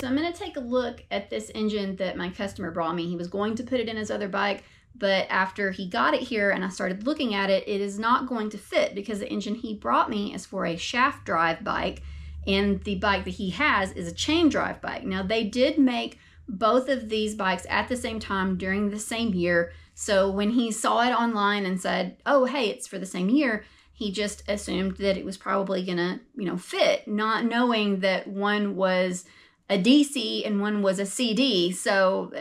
So I'm going to take a look at this engine that my customer brought me. He was going to put it in his other bike, but after he got it here and I started looking at it, it is not going to fit because the engine he brought me is for a shaft drive bike, and the bike that he has is a chain drive bike. Now, they did make both of these bikes at the same time during the same year. So when he saw it online and said, oh, hey, it's for the same year, he just assumed that it was probably gonna, fit, not knowing that one was a DC and one was a CD. So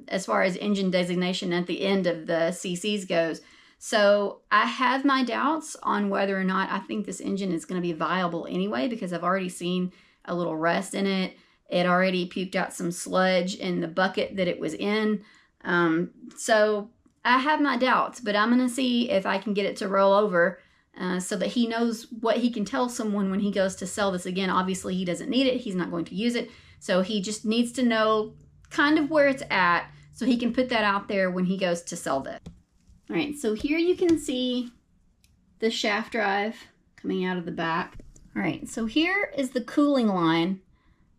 as far as engine designation at the end of the CCs goes. So I have my doubts on whether or not I think this engine is going to be viable anyway, because I've already seen a little rust in it. It already puked out some sludge in the bucket that it was in. So I have my doubts, but I'm going to see if I can get it to roll over so that he knows what he can tell someone when he goes to sell this again. Obviously, he doesn't need it. He's not going to use it. So he just needs to know kind of where it's at so he can put that out there when he goes to sell this. All right, so here you can see the shaft drive coming out of the back. All right, so here is the cooling line,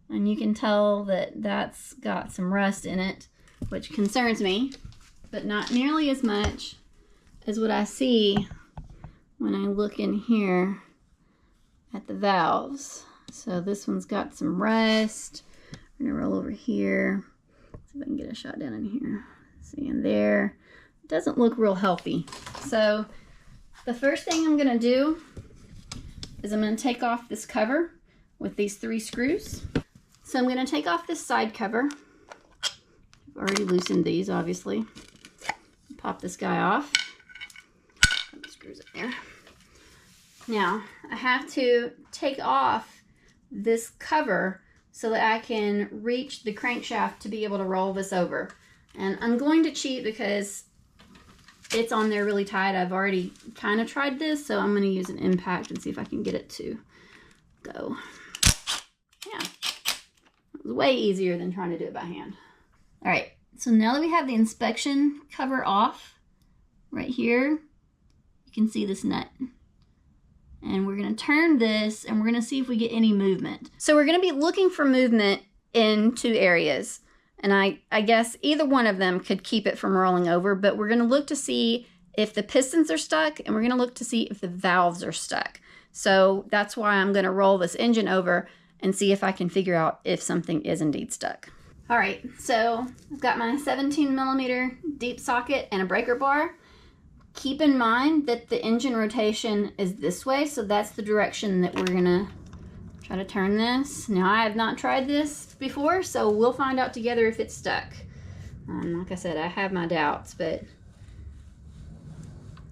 and you can tell that that's got some rust in it, which concerns me, but not nearly as much as what I see when I look in here at the valves. So this one's got some rust. I'm gonna roll over here, see if I can get a shot down in here. See in there. Doesn't look real healthy. So the first thing I'm gonna do is I'm gonna take off this cover with these 3 screws. So I'm gonna take off this side cover. I've already loosened these, obviously. Pop this guy off. Put the screws in there. Now I have to take off this cover so that I can reach the crankshaft to be able to roll this over. And I'm going to cheat because it's on there really tight. I've already kind of tried this, so I'm going to use an impact and see if I can get it to go. Yeah, it was way easier than trying to do it by hand. All right, so now that we have the inspection cover off, right here, you can see this nut. And we're going to turn this and we're going to see if we get any movement. So we're going to be looking for movement in 2 areas. And I guess either one of them could keep it from rolling over, but we're going to look to see if the pistons are stuck, and we're going to look to see if the valves are stuck. So that's why I'm going to roll this engine over and see if I can figure out if something is indeed stuck. All right, so I've got my 17mm deep socket and a breaker bar. Keep in mind that the engine rotation is this way, so that's the direction that we're going to try to turn this. Now, I have not tried this before, so we'll find out together if it's stuck. Like I said, I have my doubts, but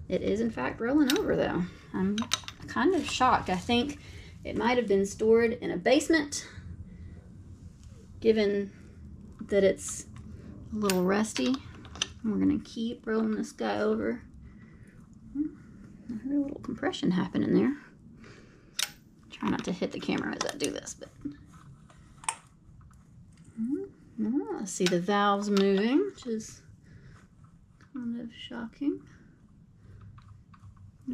it is in fact rolling over though. I'm kind of shocked. I think it might have been stored in a basement, given that it's a little rusty. We're gonna keep rolling this guy over. I heard a little compression happen in there. Try not to hit the camera as I do this, but I see the valves moving, which is kind of shocking.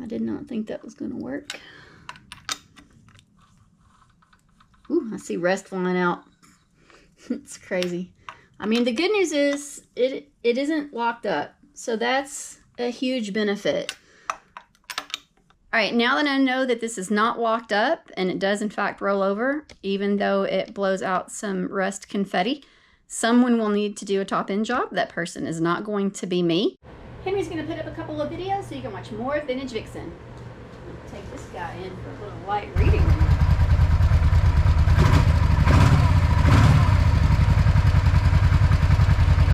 I did not think that was going to work. Ooh, I see rust flying out. It's crazy. I mean, the good news is it isn't locked up, so that's a huge benefit. All right, now that I know that this is not locked up and it does in fact roll over, even though it blows out some rust confetti, someone will need to do a top end job. That person is not going to be me. Henry's going to put up a couple of videos so you can watch more of Vintage Vixen. Take this guy in for a little light reading.